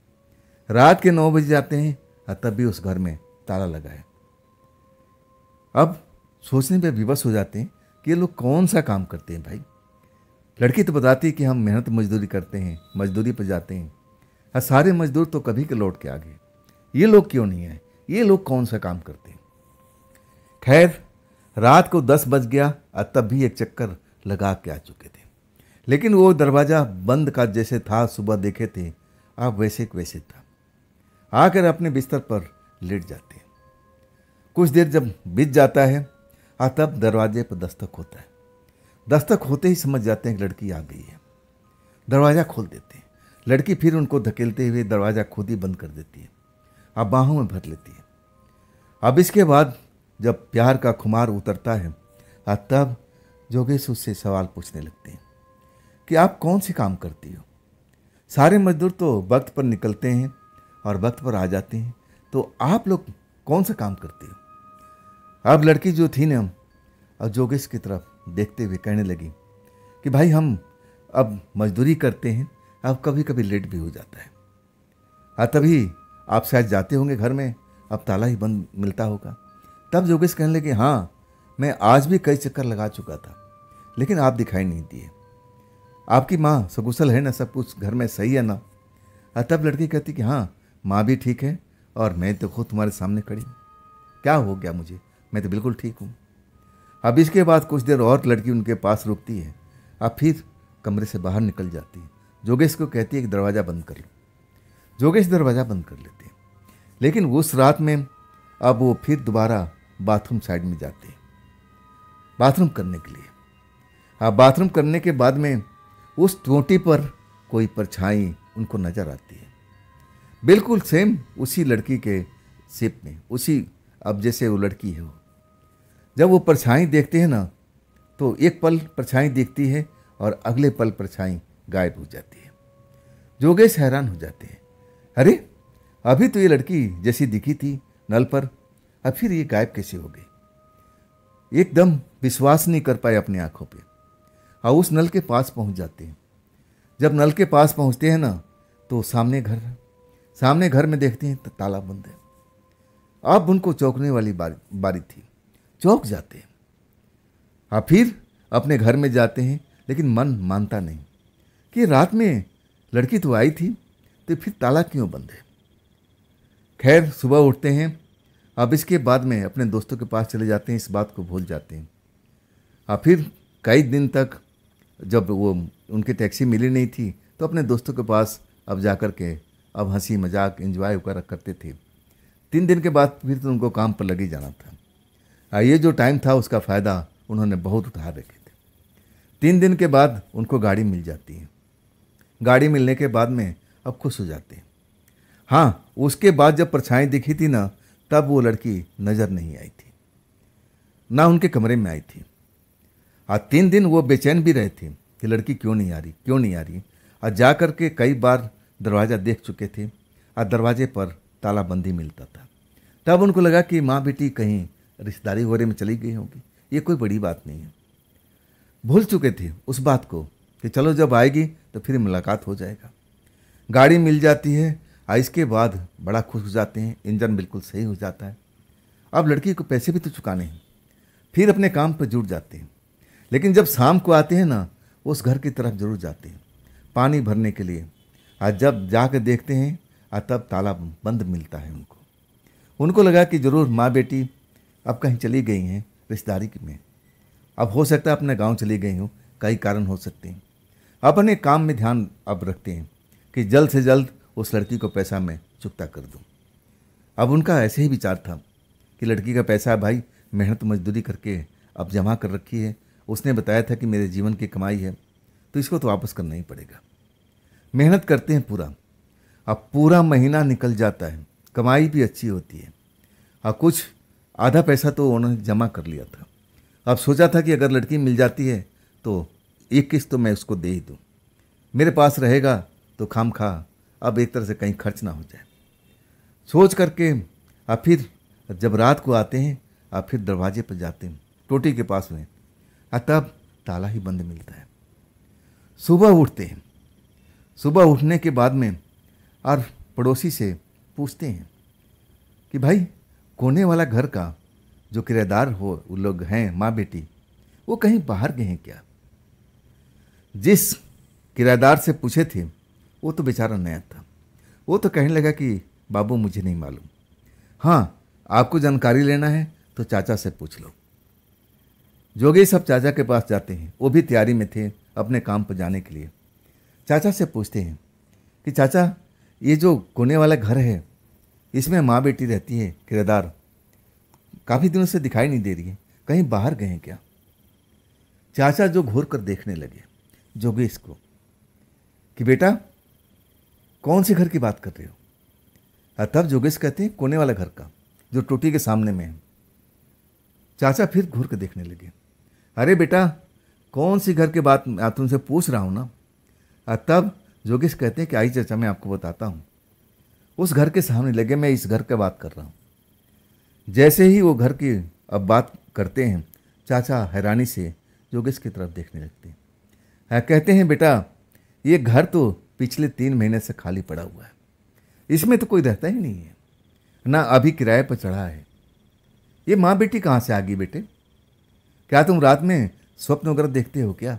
रात के 9 बजे जाते हैं और तब भी उस घर में ताला लगा है। अब सोचने पे विवश हो जाते हैं कि ये लोग कौन सा काम करते हैं भाई। लड़की तो बताती है कि हम मेहनत मजदूरी करते हैं, मजदूरी पर जाते हैं, और सारे मजदूर तो कभी के लौट के आ गए, ये लोग क्यों नहीं आए, ये लोग कौन सा काम करते हैं। खैर, रात को 10 बज गया और तब भी एक चक्कर लगा के आ चुके थे, लेकिन वो दरवाज़ा बंद का जैसे था सुबह देखे थे, अब वैसे वैसे था। आकर अपने बिस्तर पर लेट जाते हैं। कुछ देर जब बीत जाता है और तब दरवाजे पर दस्तक होता है। दस्तक होते ही समझ जाते हैं कि लड़की आ गई है। दरवाज़ा खोल देते हैं। लड़की फिर उनको धकेलते हुए दरवाज़ा खुद ही बंद कर देती है, अब बाहों में भर लेती है। अब इसके बाद जब प्यार का खुमार उतरता है, तब जोगेश उससे सवाल पूछने लगते हैं कि आप कौन से काम करती हो? सारे मजदूर तो वक्त पर निकलते हैं और वक्त पर आ जाते हैं, तो आप लोग कौन सा काम करते हो? अब लड़की जो थी ना, और जोगेश की तरफ देखते हुए कहने लगी कि भाई हम अब मजदूरी करते हैं, अब कभी कभी लेट भी हो जाता है। तभी आप शायद जाते होंगे घर में, अब ताला ही बंद मिलता होगा। तब जोगेश कहने लगे, हाँ मैं आज भी कई चक्कर लगा चुका था, लेकिन आप दिखाई नहीं दिए। आपकी माँ सकुशल है ना, सब कुछ घर में सही है ना? तब लड़की कहती कि हाँ माँ भी ठीक है और मैं तो खुद तुम्हारे सामने खड़ी हूँ, क्या हो गया मुझे, मैं तो बिल्कुल ठीक हूँ। अब इसके बाद कुछ देर और लड़की उनके पास रुकती है, अब फिर कमरे से बाहर निकल जाती है। जोगेश को कहती है कि दरवाज़ा बंद कर लो। जोगेश दरवाज़ा बंद कर लेते हैं, लेकिन उस रात में अब वो फिर दोबारा बाथरूम साइड में जाते हैं बाथरूम करने के लिए। अब बाथरूम करने के बाद में उस टोटी पर कोई परछाई उनको नजर आती है, बिल्कुल सेम उसी लड़की के शेप में, उसी अब जैसे वो लड़की है। वो जब वो परछाई देखते हैं ना, तो एक पल परछाई दिखती है और अगले पल परछाई गायब हो जाती है। जोगेश हैरान हो जाते हैं, अरे अभी तो ये लड़की जैसी दिखी थी नल पर, अब फिर ये गायब कैसे हो गई? एकदम विश्वास नहीं कर पाए अपनी आंखों पे, और उस नल के पास पहुंच जाते हैं। जब नल के पास पहुंचते हैं ना, तो सामने घर में देखते हैं तो ताला बंद है। अब उनको चौंकने वाली बारी थी, चौंक जाते हैं। अब फिर अपने घर में जाते हैं, लेकिन मन मानता नहीं कि रात में लड़की तो आई थी, तो फिर ताला क्यों बंद है। खैर सुबह उठते हैं, अब इसके बाद में अपने दोस्तों के पास चले जाते हैं, इस बात को भूल जाते हैं। अब फिर कई दिन तक जब वो उनकी टैक्सी मिली नहीं थी, तो अपने दोस्तों के पास अब जा कर के अब हंसी मजाक एंजॉय वगैरह करते थे। 3 दिन के बाद फिर तो उनको काम पर लगे जाना था। ये जो टाइम था उसका फ़ायदा उन्होंने बहुत उठा रखे थे। 3 दिन के बाद उनको गाड़ी मिल जाती है। गाड़ी मिलने के बाद में अब खुश हो जाते हैं। हाँ, उसके बाद जब परछाई दिखी थी ना, तब वो लड़की नज़र नहीं आई थी, ना उनके कमरे में आई थी। 3 दिन वो बेचैन भी रहे थे कि लड़की क्यों नहीं आ रही। और जा कर के कई बार दरवाज़ा देख चुके थे और दरवाजे पर ताला बंदी मिलता था। तब उनको लगा कि माँ बेटी कहीं रिश्तेदारी वगैरह में चली गई होगी, ये कोई बड़ी बात नहीं है। भूल चुके थे उस बात को कि चलो जब आएगी तो फिर मुलाकात हो जाएगा। गाड़ी मिल जाती है और इसके बाद बड़ा खुश हो जाते हैं, इंजन बिल्कुल सही हो जाता है। अब लड़की को पैसे भी तो चुकाने हैं, फिर अपने काम पर जुट जाते हैं। लेकिन जब शाम को आते हैं ना, उस घर की तरफ जरूर जाते हैं पानी भरने के लिए। आज जब जाकर देखते हैं तब ताला बंद मिलता है उनको लगा कि ज़रूर माँ बेटी अब कहीं चली गई हैं रिश्तेदारी में, अब हो सकता है अपने गांव चली गई हूँ, कई कारण हो सकते हैं। अपने काम में ध्यान अब रखते हैं कि जल्द से जल्द उस लड़की को पैसा मैं चुकता कर दूँ। अब उनका ऐसे ही विचार था कि लड़की का पैसा भाई मेहनत मजदूरी करके अब जमा कर रखी है, उसने बताया था कि मेरे जीवन की कमाई है, तो इसको तो वापस करना ही पड़ेगा। मेहनत करते हैं पूरा, अब पूरा महीना निकल जाता है, कमाई भी अच्छी होती है। और कुछ आधा पैसा तो उन्होंने जमा कर लिया था। अब सोचा था कि अगर लड़की मिल जाती है तो एक किस्त तो मैं उसको दे ही दूँ, मेरे पास रहेगा तो खाम खा अब एक तरह से कहीं खर्च ना हो जाए। सोच करके अब फिर जब रात को आते हैं अब फिर दरवाजे पर जाते हैं, टोटी के पास में, तब ताला ही बंद मिलता है। सुबह उठते हैं, सुबह उठने के बाद में और पड़ोसी से पूछते हैं कि भाई कोने वाला घर का जो किराएदार हो वो लोग हैं माँ बेटी, वो कहीं बाहर गए हैं क्या? जिस किराएदार से पूछे थे वो तो बेचारा नया था, वो तो कहने लगा कि बाबू मुझे नहीं मालूम, हाँ आपको जानकारी लेना है तो चाचा से पूछ लो। जोगी सब चाचा के पास जाते हैं, वो भी तैयारी में थे अपने काम पर जाने के लिए। चाचा से पूछते हैं कि चाचा ये जो कोने वाला घर है इसमें माँ बेटी रहती है, किराएदार काफ़ी दिनों से दिखाई नहीं दे रही है, कहीं बाहर गए हैं क्या? चाचा जो घूर कर देखने लगे जोगेश को कि बेटा कौन से घर की बात कर रहे हो? तब जोगेश कहते हैं, कोने वाला घर का, जो टोटी के सामने में है। चाचा फिर घूर के देखने लगे। अरे बेटा, कौन सी घर की बात तुमसे पूछ रहा हूँ ना। तब जोगेश कहते हैं कि आई चाचा, मैं आपको बताता हूँ। उस घर के सामने लगे, मैं इस घर का बात कर रहा हूँ। जैसे ही वो घर की अब बात करते हैं, चाचा हैरानी से जोगेश की तरफ देखने लगते हैं। कहते हैं, बेटा ये घर तो पिछले 3 महीने से खाली पड़ा हुआ है, इसमें तो कोई रहता ही नहीं है, ना अभी किराए पर चढ़ा है। ये माँ बेटी कहाँ से आ गई बेटे? क्या तुम रात में स्वप्न वगैरह देखते हो क्या?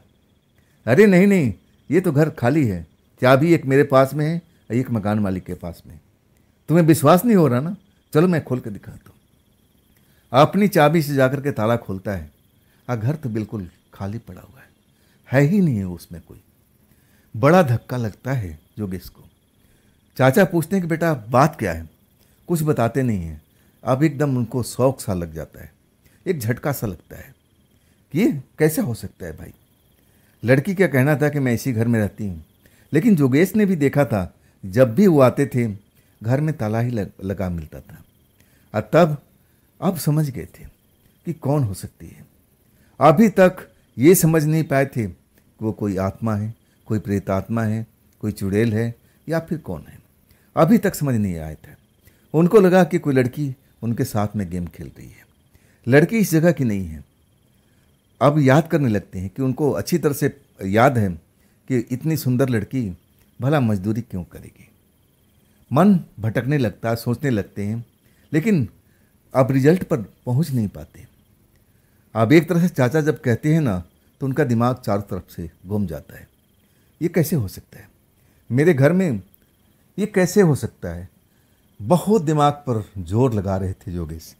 अरे नहीं नहीं, ये तो घर खाली है, चाबी एक मेरे पास में है, एक मकान मालिक के पास में। तुम्हें विश्वास नहीं हो रहा ना? चलो मैं खोल के दिखाता हूँ। अपनी चाबी से जाकर के ताला खोलता है, घर तो बिल्कुल खाली पड़ा हुआ है ही नहीं है उसमें कोई। बड़ा धक्का लगता है जोगेश को। चाचा पूछते हैं कि बेटा बात क्या है? कुछ बताते नहीं हैं। अब एकदम उनको शौक सा लग जाता है, एक झटका सा लगता है कि ये कैसे हो सकता है भाई। लड़की क्या कहना था कि मैं इसी घर में रहती हूँ, लेकिन जोगेश ने भी देखा था जब भी वो आते थे घर में ताला ही लगा मिलता था। और तब अब समझ गए थे कि कौन हो सकती है। अभी तक ये समझ नहीं पाए थे कि वो कोई आत्मा है, कोई प्रेत आत्मा है, कोई चुड़ैल है, या फिर कौन है। अभी तक समझ नहीं आया था। उनको लगा कि कोई लड़की उनके साथ में गेम खेल रही है। लड़की इस जगह की नहीं है। अब याद करने लगते हैं कि उनको अच्छी तरह से याद है कि इतनी सुंदर लड़की भला मजदूरी क्यों करेगी। मन भटकने लगता है, सोचने लगते हैं, लेकिन अब रिजल्ट पर पहुंच नहीं पाते। अब एक तरह से चाचा जब कहते हैं ना, तो उनका दिमाग चारों तरफ से घूम जाता है। ये कैसे हो सकता है? मेरे घर में ये कैसे हो सकता है? बहुत दिमाग पर जोर लगा रहे थे जोगेश,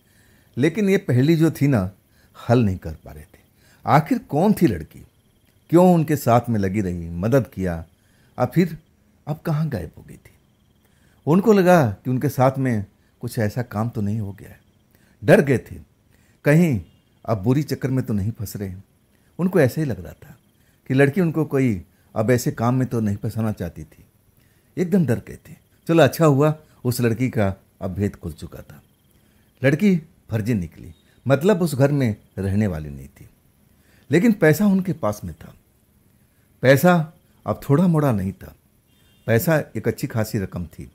लेकिन ये पहेली जो थी ना, हल नहीं कर पा रहे थे। आखिर कौन थी लड़की? क्यों उनके साथ में लगी रही, मदद किया, और फिर अब कहाँ गायब हो गई थी? उनको लगा कि उनके साथ में कुछ ऐसा काम तो नहीं हो गया है। डर गए थे, कहीं अब बुरी चक्कर में तो नहीं फंस रहे हैं। उनको ऐसे ही लग रहा था कि लड़की उनको कोई अब ऐसे काम में तो नहीं फंसाना चाहती थी। एकदम डर गए थे। चलो अच्छा हुआ, उस लड़की का अब भेद खुल चुका था। लड़की फर्जी निकली, मतलब उस घर में रहने वाली नहीं थी। लेकिन पैसा उनके पास में था। पैसा अब थोड़ा मोड़ा नहीं था, पैसा एक अच्छी खासी रकम थी,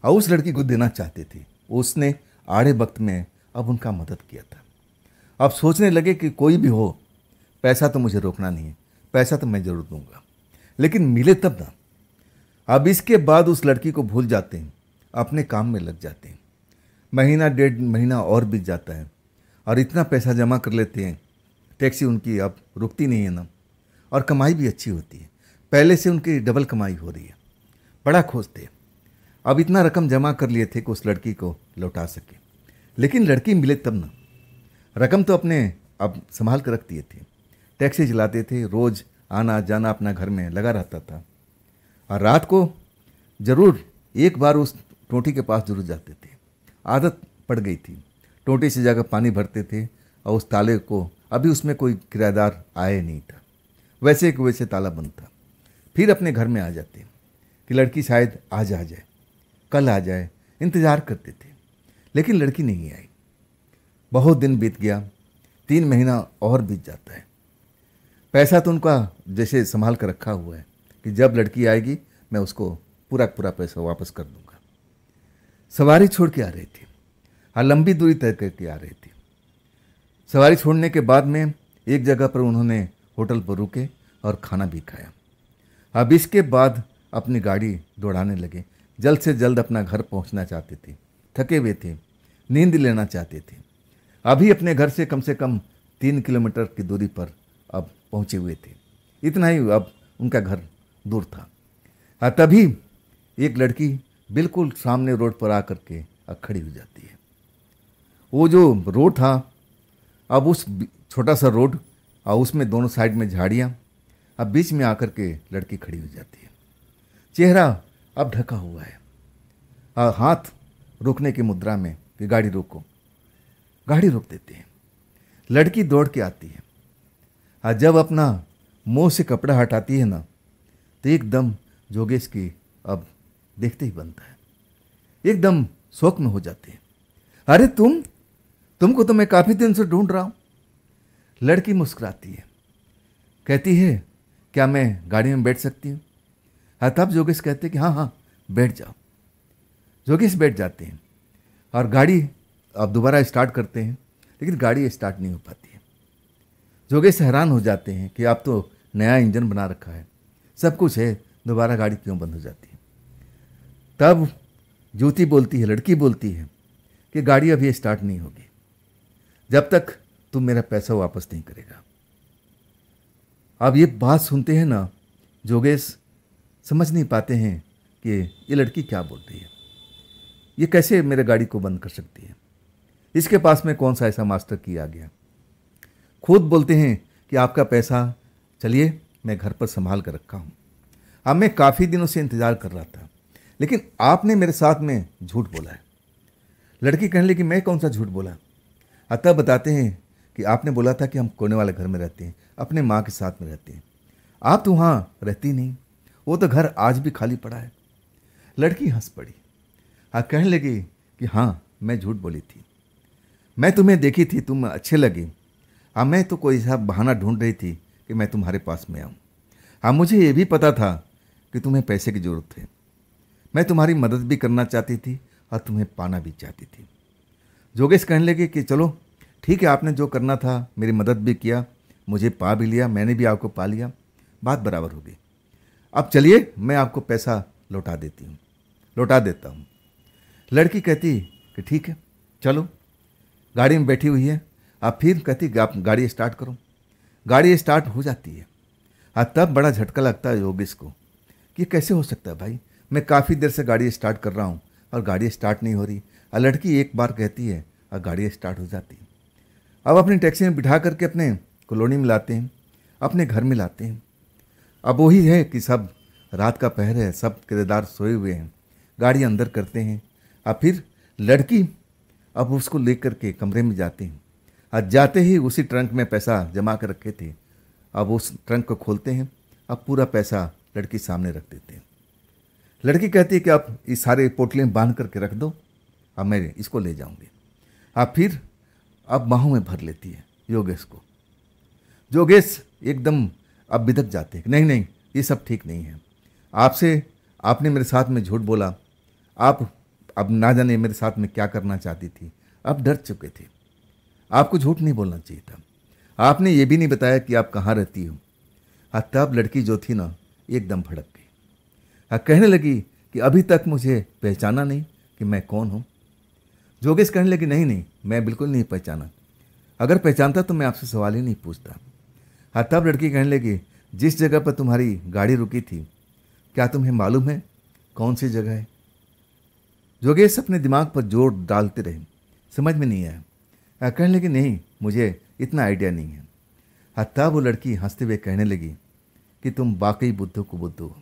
और उस लड़की को देना चाहते थे। उसने आड़े वक्त में अब उनका मदद किया था। अब सोचने लगे कि कोई भी हो, पैसा तो मुझे रोकना नहीं है, पैसा तो मैं जरूर दूंगा, लेकिन मिले तब ना। अब इसके बाद उस लड़की को भूल जाते हैं, अपने काम में लग जाते हैं। महीना 1.5 महीना और बीत जाता है, और इतना पैसा जमा कर लेते हैं, टैक्सी उनकी अब रुकती नहीं है ना, और कमाई भी अच्छी होती है। पहले से उनकी डबल कमाई हो रही है। बड़ा खुश थे। अब इतना रकम जमा कर लिए थे कि उस लड़की को लौटा सके। लेकिन लड़की मिले तब ना। रकम तो अपने अब संभाल कर रख दिए थे। टैक्सी चलाते थे, रोज़ आना जाना अपना घर में लगा रहता था। और रात को ज़रूर एक बार उस टोटी के पास जरूर जाते थे। आदत पड़ गई थी। टोटी से जाकर पानी भरते थे, और उस ताले को, अभी उसमें कोई किराएदार आए नहीं था, वैसे कि वैसे ताला बंद था। फिर अपने घर में आ जाते कि लड़की शायद आज आ जाए, कल आ जाए, इंतज़ार करते थे। लेकिन लड़की नहीं आई। बहुत दिन बीत गया, 3 महीना और बीत जाता है। पैसा तो उनका जैसे संभाल कर रखा हुआ है कि जब लड़की आएगी मैं उसको पूरा पूरा पैसा वापस कर दूंगा। सवारी छोड़ के आ रही थी, और लंबी दूरी तय करके आ रही थी। सवारी छोड़ने के बाद में एक जगह पर उन्होंने होटल पर रुके और खाना भी खाया। अब इसके बाद अपनी गाड़ी दौड़ाने लगे। जल्द से जल्द अपना घर पहुंचना चाहते थे। थके हुए थे, नींद लेना चाहते थे। अभी अपने घर से कम 3 किलोमीटर की दूरी पर अब पहुंचे हुए थे। इतना ही अब उनका घर दूर था। तभी एक लड़की बिल्कुल सामने रोड पर आकर के खड़ी हो जाती है। वो जो रोड था, अब उस छोटा सा रोड, और उसमें दोनों साइड में झाड़ियाँ, अब बीच में आकर के लड़की खड़ी हो जाती है। चेहरा अब ढका हुआ है, और हाथ रुकने की मुद्रा में कि गाड़ी रोको। गाड़ी रोक देते हैं। लड़की दौड़ के आती है, और जब अपना मुंह से कपड़ा हटाती है ना, तो एकदम जोगेश की अब देखते ही बनता है, एकदम शौक में हो जाते हैं। अरे तुमको तो मैं काफ़ी दिन से ढूंढ रहा हूँ। लड़की मुस्कुराती है, कहती है क्या मैं गाड़ी में बैठ सकती हूँ? हाँ, तब जोगेश कहते हैं कि हाँ हाँ बैठ जाओ। जोगेश बैठ जाते हैं और गाड़ी अब दोबारा स्टार्ट करते हैं, लेकिन गाड़ी स्टार्ट नहीं हो पाती है। जोगेश हैरान हो जाते हैं कि आप तो नया इंजन बना रखा है, सब कुछ है, दोबारा गाड़ी क्यों बंद हो जाती है? तब ज्योति बोलती है, लड़की बोलती है कि गाड़ी अभी स्टार्ट नहीं होगी जब तक तुम मेरा पैसा वापस नहीं करेगा। अब ये बात सुनते हैं ना, जोगेश समझ नहीं पाते हैं कि ये लड़की क्या बोल रही है, ये कैसे मेरे गाड़ी को बंद कर सकती है, इसके पास में कौन सा ऐसा मास्टर की आ गया। खुद बोलते हैं कि आपका पैसा चलिए मैं घर पर संभाल कर रखा हूँ, अब मैं काफ़ी दिनों से इंतज़ार कर रहा था, लेकिन आपने मेरे साथ में झूठ बोला है। लड़की कहने लगी मैं कौन सा झूठ बोला? अतः बताते हैं कि आपने बोला था कि हम कोने वाले घर में रहते हैं, अपने माँ के साथ में रहते हैं, आप तो वहाँ रहती नहीं, वो तो घर आज भी खाली पड़ा है। लड़की हंस पड़ी, कहने लगी कि हाँ मैं झूठ बोली थी, मैं तुम्हें देखी थी, तुम अच्छे लगे, मैं तो कोई सा बहाना ढूंढ रही थी कि मैं तुम्हारे पास में आऊँ। मुझे ये भी पता था कि तुम्हें पैसे की ज़रूरत है, मैं तुम्हारी मदद भी करना चाहती थी और तुम्हें पाना भी चाहती थी। जोगेश कहने लगे कि चलो ठीक है, आपने जो करना था मेरी मदद भी किया, मुझे पा भी लिया, मैंने भी आपको पा लिया, बात बराबर हो गई। अब चलिए मैं आपको पैसा लौटा देता हूँ। लड़की कहती कि ठीक है चलो, गाड़ी में बैठी हुई है। अब फिर कहती कि आप गाड़ी स्टार्ट करो। गाड़ी स्टार्ट हो जाती है। तब बड़ा झटका लगता है योगेश को कि कैसे हो सकता है भाई, मैं काफ़ी देर से गाड़ी स्टार्ट कर रहा हूँ और गाड़ी स्टार्ट नहीं हो रही। लड़की एक बार कहती है और गाड़ी स्टार्ट हो जाती है। अब अपनी टैक्सी में बिठा करके अपने कॉलोनी में लाते हैं, अपने घर में लाते हैं। अब वही है कि सब रात का पहर है, सब किराएदार सोए हुए हैं, गाड़ी अंदर करते हैं। अब फिर लड़की अब उसको लेकर के कमरे में जाते हैं। आज जाते ही उसी ट्रंक में पैसा जमा कर रखे थे, अब उस ट्रंक को खोलते हैं, अब पूरा पैसा लड़की सामने रख देते हैं। लड़की कहती है कि आप इस सारे पोटले में बांध करके रख दो, अब मैं इसको ले जाऊंगी। अब फिर अब बाहों में भर लेती है योगेश को। योगेश एकदम अब बिदक जाते हैं, नहीं नहीं ये सब ठीक नहीं है, आपने मेरे साथ में झूठ बोला, आप अब ना जाने मेरे साथ में क्या करना चाहती थी, अब डर चुके थे, आपको झूठ नहीं बोलना चाहिए था, आपने ये भी नहीं बताया कि आप कहाँ रहती हो। तब लड़की जो थी ना एकदम भड़क गई, कहने लगी कि अभी तक मुझे पहचाना नहीं कि मैं कौन हूँ। जोगेश कहने लगी नहीं मैं बिल्कुल नहीं पहचाना, अगर पहचानता तो मैं आपसे सवाल ही नहीं पूछता। तब लड़की कहने लगी जिस जगह पर तुम्हारी गाड़ी रुकी थी क्या तुम्हें मालूम है कौन सी जगह है? जोगेश अपने दिमाग पर जोर डालते रहे, समझ में नहीं आया। कहने लगी नहीं मुझे इतना आइडिया नहीं है। तब वो लड़की हंसते हुए कहने लगी कि तुम वाकई बुद्धू को बुद्धू हो।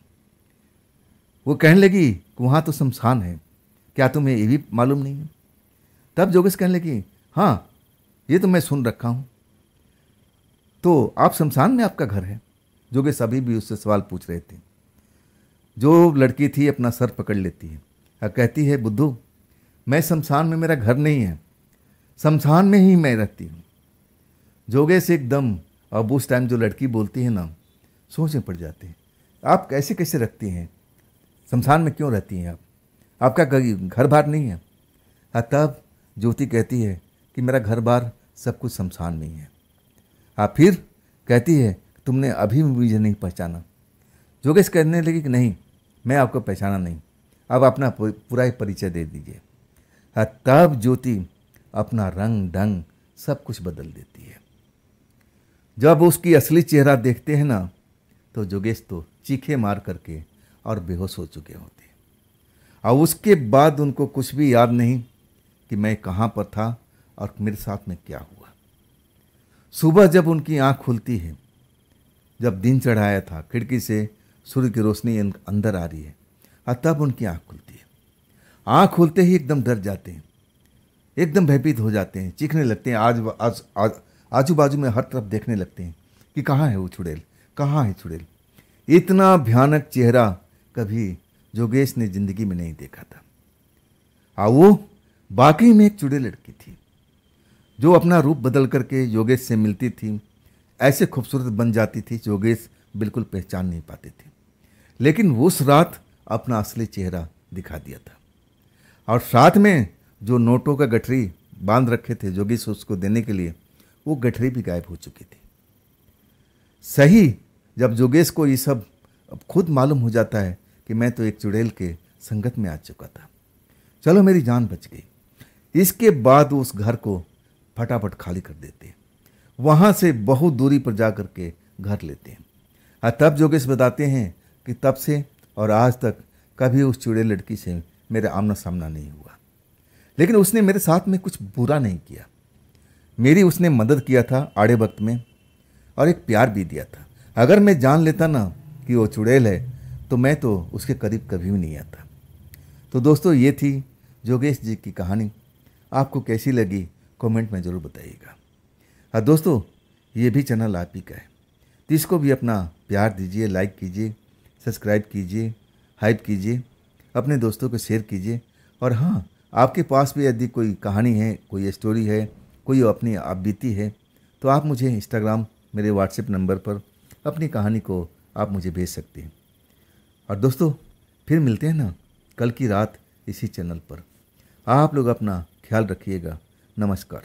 वो कहने लगी कि वहाँ तो शमशान है, क्या तुम्हें ये भी मालूम नहीं है? तब जोगेश कहने लगी हाँ ये तो मैं सुन रखा हूँ, तो आप शमशान में आपका घर है? जोगेश अभी भी उससे सवाल पूछ रहे थे। जो लड़की थी अपना सर पकड़ लेती है, कहती है बुद्धू मैं शमशान में मेरा घर नहीं है, शमशान में ही मैं रहती हूँ। जोगेश एकदम अब उस टाइम जो लड़की बोलती है ना सोच में पड़ जाते हैं, आप कैसे कैसे रखती हैं, शमशान में क्यों रहती हैं आप, आपका घर बार नहीं है? तब ज्योति कहती है कि मेरा घर बार सब कुछ शमशान में ही है। फिर कहती है तुमने अभी मुझे नहीं पहचाना। जोगेश कहने लगी कि नहीं मैं आपको पहचाना नहीं, अब अपना पूरा ही परिचय दे दीजिए। तब ज्योति अपना रंग ढंग सब कुछ बदल देती है। जब उसकी असली चेहरा देखते हैं ना तो जोगेश तो चीखे मार करके और बेहोश हो चुके होते हैं। और उसके बाद उनको कुछ भी याद नहीं कि मैं कहाँ पर था और मेरे साथ में क्या हुआ। सुबह जब उनकी आँख खुलती है, जब दिन चढ़ाया था, खिड़की से सूर्य की रोशनी अंदर आ रही है, तब उनकी आँख खुलती है। आँख खुलते ही एकदम डर जाते हैं, एकदम भयभीत हो जाते हैं, चीखने लगते हैं, आजू बाजू में हर तरफ देखने लगते हैं कि कहाँ है वो चुड़ैल, कहाँ है चुड़ैल। इतना भयानक चेहरा कभी योगेश ने ज़िंदगी में नहीं देखा था। वो बाकी में एक चुड़ैल लड़की थी जो अपना रूप बदल करके योगेश से मिलती थी, ऐसे खूबसूरत बन जाती थी योगेश बिल्कुल पहचान नहीं पाते थे। लेकिन उस रात अपना असली चेहरा दिखा दिया था और साथ में जो नोटों का गठरी बांध रखे थे योगेश उसको देने के लिए, वो गठरी भी गायब हो चुकी थी। सही जब योगेश को ये सब अब खुद मालूम हो जाता है कि मैं तो एक चुड़ैल के संगत में आ चुका था, चलो मेरी जान बच गई। इसके बाद वो उस घर को फटाफट खाली कर देते हैं, वहाँ से बहुत दूरी पर जा कर के घर लेते हैं। और तब योगेश बताते हैं कि तब से और आज तक कभी उस चुड़ैल लड़की से मेरा आमना सामना नहीं हुआ, लेकिन उसने मेरे साथ में कुछ बुरा नहीं किया। मेरी उसने मदद किया था आड़े वक्त में और एक प्यार भी दिया था। अगर मैं जान लेता ना कि वो चुड़ैल है तो मैं तो उसके करीब कभी भी नहीं आता। तो दोस्तों, ये थी योगेश जी की कहानी। आपको कैसी लगी कमेंट में ज़रूर बताइएगा। और दोस्तों, ये भी चैनल आप ही का है, तो इसको भी अपना प्यार दीजिए, लाइक कीजिए, सब्सक्राइब कीजिए, हाइप कीजिए, अपने दोस्तों को शेयर कीजिए। और हाँ, आपके पास भी यदि कोई कहानी है, कोई स्टोरी है, कोई अपनी आप बीती है, तो आप मुझे इंस्टाग्राम मेरे व्हाट्सएप नंबर पर अपनी कहानी को आप मुझे भेज सकते हैं। और दोस्तों, फिर मिलते हैं ना कल की रात इसी चैनल पर। आप लोग अपना ख्याल रखिएगा। नमस्कार।